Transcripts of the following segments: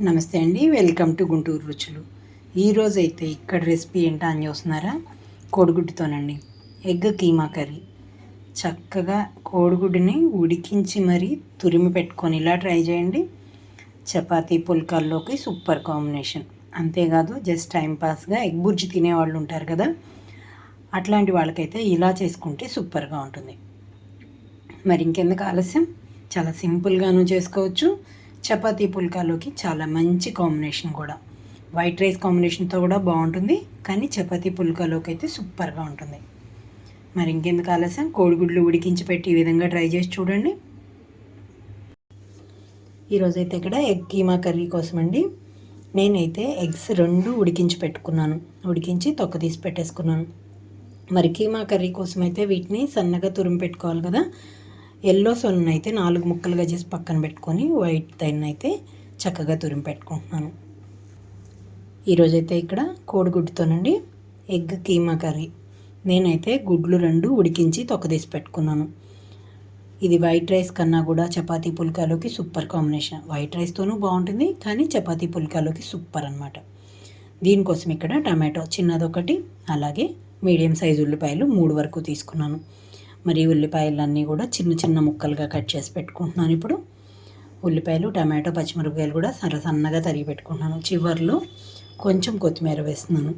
నమస్తే అండి, welcome to Guntur రుచులు. ఈరోజైతే ఇక్కడ రెసిపీ ఏంటో అని చూస్తున్నారా? కోడిగుడ్డుతోనండి ఎగ్ కీమా కర్రీ. చక్కగా కోడిగుడ్డుని ఉడికించి మరీ తురిమి పెట్టుకొని ఇలా ట్రై చేయండి. చపాతీ పుల్కాల్లోకి సూపర్ కాంబినేషన్. అంతేకాదు జస్ట్ టైంపాస్గా ఎగ్ బుర్జీ తినేవాళ్ళు ఉంటారు కదా, అట్లాంటి వాళ్ళకైతే ఇలా చేసుకుంటే సూపర్గా ఉంటుంది. మరి ఇంకెందుకు ఆలస్యం, చాలా సింపుల్గాను చేసుకోవచ్చు. చపాతీ పుల్కాలోకి చాలా మంచి కాంబినేషన్ కూడా. వైట్ రైస్ కాంబినేషన్తో కూడా బాగుంటుంది, కానీ చపాతీ పుల్కాలోకి అయితే సూపర్గా ఉంటుంది. మరి ఇంకెందుకు ఆలస్యం, కోడిగుడ్లు ఉడికించి పెట్టి ఈ విధంగా ట్రై చేసి చూడండి. ఈరోజైతే ఇక్కడ ఎగ్ కీమా కర్రీ కోసం అండి, నేనైతే ఎగ్స్ 2 ఉడికించి పెట్టుకున్నాను. ఉడికించి తొక్క తీసి పెట్టేసుకున్నాను. మరి కీమా కర్రీ కోసం అయితే వీటిని సన్నగా తురిమి పెట్టుకోవాలి కదా. ఎల్లో సొన్న అయితే 4 ముక్కలుగా చేసి పక్కన పెట్టుకొని వైట్ దాన్ని అయితే చక్కగా తురిమి పెట్టుకుంటున్నాను. ఈరోజైతే ఇక్కడ కోడిగుడ్డుతోనండి ఎగ్ కీమా కర్రీ. నేనైతే గుడ్లు 2 ఉడికించి తొక్కదీసి పెట్టుకున్నాను. ఇది వైట్ రైస్ కన్నా కూడా చపాతీ పుల్కాలోకి సూపర్ కాంబినేషన్. వైట్ రైస్తోనూ బాగుంటుంది, కానీ చపాతీ పుల్కాలోకి సూపర్ అనమాట. దీనికోసం ఇక్కడ టమాటో చిన్నదొకటి, అలాగే మీడియం సైజు ఉల్లిపాయలు 3 వరకు తీసుకున్నాను. మరి ఉల్లిపాయలన్నీ కూడా చిన్న చిన్న ముక్కలుగా కట్ చేసి పెట్టుకుంటున్నాను. ఇప్పుడు ఉల్లిపాయలు, టమాటో, పచ్చిమిరపకాయలు కూడా సన్నగా తరిగి పెట్టుకుంటున్నాను. చివర్లో కొంచెం కొత్తిమీర వేస్తున్నాను.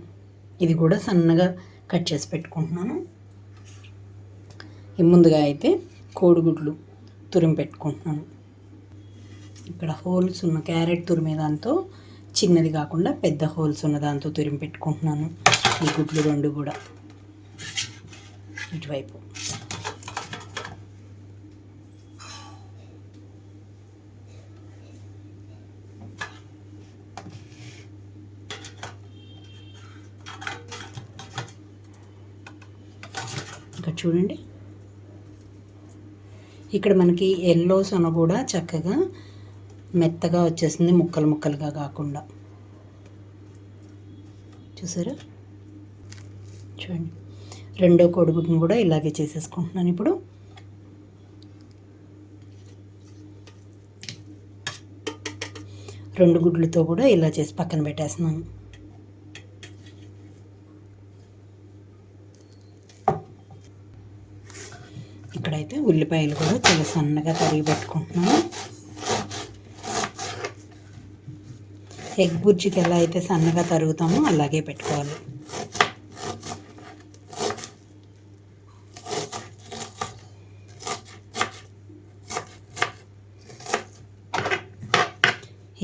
ఇది కూడా సన్నగా కట్ చేసి పెట్టుకుంటున్నాను. ముందుగా అయితే కోడిగుడ్లు తురిమి పెట్టుకుంటున్నాను. ఇక్కడ హోల్స్ ఉన్న క్యారెట్ తురిమే దాంతో చిన్నది కాకుండా పెద్ద హోల్స్ ఉన్న దాంతో తురిమి పెట్టుకుంటున్నాను. ఈ గుడ్లు 2 కూడా ఇటువైపు. ఇక్కడ చూడండి, ఇక్కడ మనకి ఎల్లో సొన కూడా చక్కగా మెత్తగా వచ్చేసింది, ముక్కలు ముక్కలుగా కాకుండా. చూసారా? చూడండి, రెండో కోడిగుడ్డును కూడా ఇలాగే చేసేసుకుంటున్నాను. ఇప్పుడు రెండు గుడ్లతో కూడా ఇలా చేసి పక్కన పెట్టేస్తున్నాను. ఇక్కడైతే ఉల్లిపాయలు కూడా చాలా సన్నగా తరిగి పెట్టుకుంటున్నాను. ఎగ్ బుర్జీకి ఎలా అయితే సన్నగా తరుగుతామో అలాగే పెట్టుకోవాలి.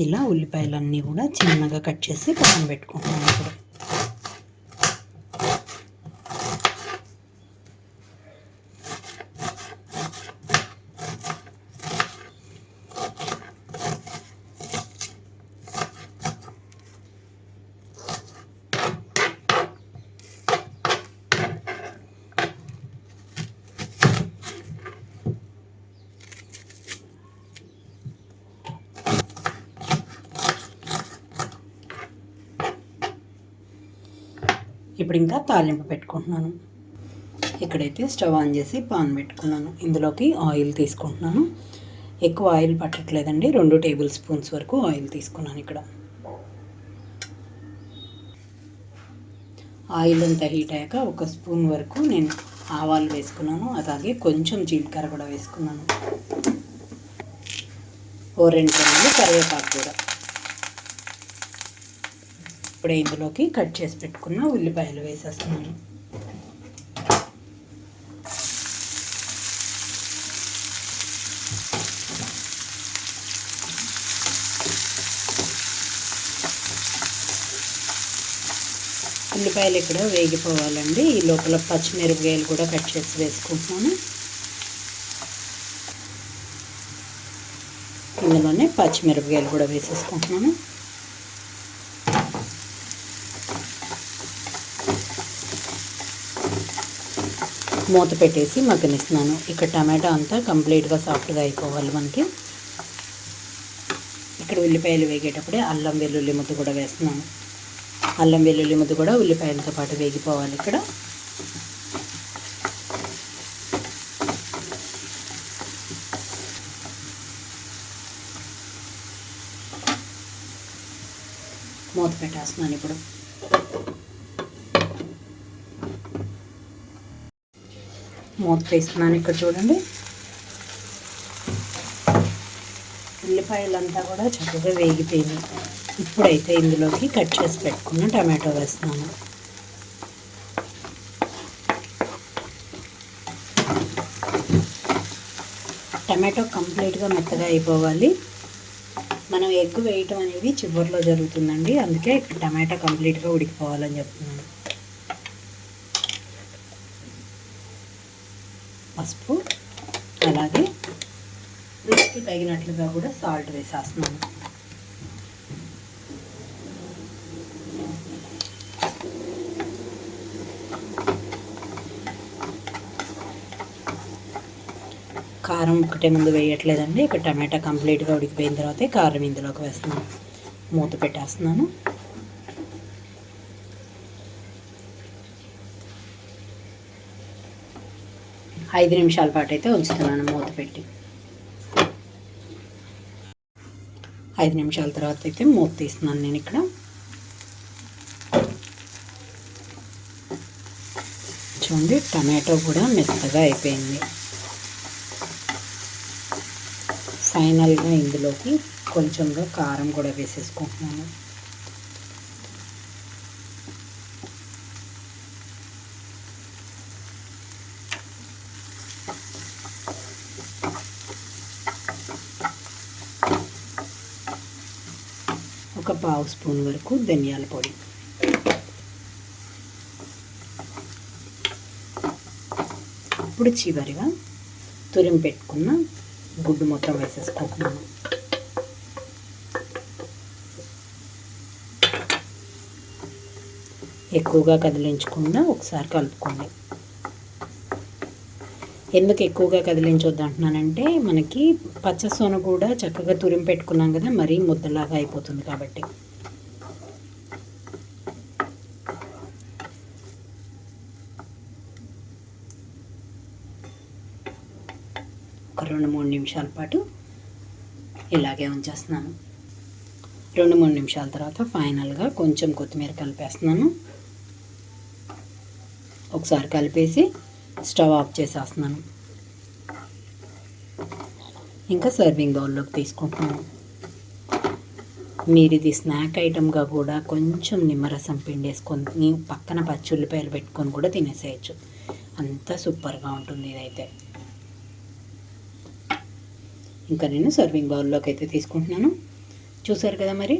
ఇలా ఉల్లిపాయలన్నీ కూడా చిన్నగా కట్ చేసి పక్కన పెట్టుకుంటున్నాను. ఇప్పుడు ఇప్పుడు ఇంకా తాలింపు పెట్టుకుంటున్నాను. ఇక్కడైతే స్టవ్ ఆన్ చేసి పాన్ పెట్టుకున్నాను. ఇందులోకి ఆయిల్ తీసుకుంటున్నాను. ఎక్కువ ఆయిల్ పట్టట్లేదండి, 2 టేబుల్ స్పూన్స్ వరకు ఆయిల్ తీసుకున్నాను. ఇక్కడ ఆయిల్ అంతా హీట్ అయ్యాక 1 స్పూన్ వరకు నేను ఆవాలు వేసుకున్నాను. అలాగే కొంచెం జీలకర్ర కూడా వేసుకున్నాను. 2 రెమ్మలు కరివేపాకు కూడా. ఇప్పుడే ఇందులోకి కట్ చేసి పెట్టుకున్న ఉల్లిపాయలు వేసేస్తున్నాను. ఉల్లిపాయలు ఇక్కడ వేగిపోవాలండి. ఈ లోపల పచ్చిమిరపకాయలు కూడా కట్ చేసి వేసుకుంటున్నాను. ఇందులోనే పచ్చిమిరపకాయలు కూడా వేసేసుకుంటున్నాను. మూత పెట్టేసి మగ్గనిస్తున్నాను. ఇక్కడ టమాటా అంతా కంప్లీట్గా సాఫ్ట్గా అయిపోవాలి మనకి. ఇక్కడ ఉల్లిపాయలు వేగేటప్పుడే అల్లం వెల్లుల్లి ముద్ద కూడా వేస్తున్నాను. అల్లం వెల్లుల్లి ముద్ద కూడా ఉల్లిపాయలతో పాటు వేగిపోవాలి. ఇక్కడ మూత పెట్టేస్తున్నాను. ఇప్పుడు మూత తీస్తున్నాను. ఇక్కడ చూడండి, ఉల్లిపాయలంతా కూడా చక్కగా వేగిపోయింది. ఇప్పుడైతే ఇందులోకి కట్ చేసి పెట్టుకున్న టమాటో వేస్తున్నాను. టమాటో కంప్లీట్గా మెత్తగా అయిపోవాలి. మనం ఎగ్ వేయటం అనేది చివరిలో జరుగుతుందండి, అందుకే టమాటా కంప్లీట్గా ఉడికిపోవాలని చెప్తున్నాను. పసుపు, అలాగే రుచికి తగినట్లుగా కూడా సాల్ట్ వేసేస్తున్నాను. కారం ఒకటే ముందు వేయట్లేదండి, ఇక్కడ టమాటా కంప్లీట్గా ఉడికిపోయిన తర్వాతే కారం ఇందులోకి వేస్తున్నాను. మూత పెట్టేస్తున్నాను. ఐదు నిమిషాల పాటు అయితే ఉంచుతున్నాను మూత పెట్టి. 5 నిమిషాల తర్వాత అయితే మూత తీస్తున్నాను నేను ఇక్కడ. చూడండి, టమాటో కూడా మెత్తగా అయిపోయింది. ఫైనల్గా ఇందులోకి కొంచెంగా కారం కూడా వేసేసుకుంటున్నాను. ఒక పావు స్పూన్ వరకు ధనియాల పొడి, ఇప్పుడు చివరిగా తురిమి పెట్టుకున్న గుడ్డు మొత్తం వేసేసుకుంటున్నాను. ఎక్కువగా కదిలించకుండా ఒకసారి కలుపుకోండి. ఎందుకు ఎక్కువగా కదిలించొద్దు అంటున్నానంటే, మనకి పచ్చసొన కూడా చక్కగా తురిమి పెట్టుకున్నాం కదా, మరీ ముద్దలాగా అయిపోతుంది కాబట్టి. ఒక 2-3 నిమిషాల పాటు ఇలాగే ఉంచేస్తున్నాను. 2-3 నిమిషాల తర్వాత ఫైనల్గా కొంచెం కొత్తిమీర కలిపేస్తున్నాను. ఒకసారి కలిపేసి స్టవ్ ఆఫ్ చేసేస్తున్నాను. ఇంకా సర్వింగ్ బౌల్లోకి తీసుకుంటున్నాను. మీరు ఇది స్నాక్ ఐటమ్గా కూడా కొంచెం నిమ్మరసం పిండేసుకొని పక్కన పచ్చి ఉల్లిపాయలు పెట్టుకొని కూడా తినేసేయచ్చు. అంత సూపర్గా ఉంటుంది ఇదైతే. ఇంకా నేను సర్వింగ్ బౌల్లోకి అయితే తీసుకుంటున్నాను. చూసారు కదా మరి,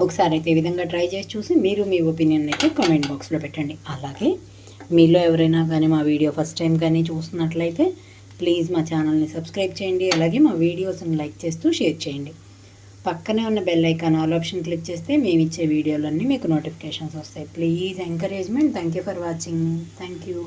ఒకసారి అయితే ఈ విధంగా ట్రై చేసి చూసి మీరు మీ ఒపీనియన్ అయితే కామెంట్ బాక్స్లో పెట్టండి. అలాగే మీలో ఎవరైనా కానీ మా వీడియో ఫస్ట్ టైం కానీ చూస్తున్నట్లయితే ప్లీజ్ మా ఛానల్ని సబ్స్క్రైబ్ చేయండి. అలాగే మా వీడియోస్ని లైక్ చేస్తూ షేర్ చేయండి. పక్కనే ఉన్న bell icon all option click చేస్తే మేము ఇచ్చే వీడియోలన్నీ మీకు నోటిఫికేషన్స్ వస్తాయి. Please encouragement. Thank you for watching. Thank you.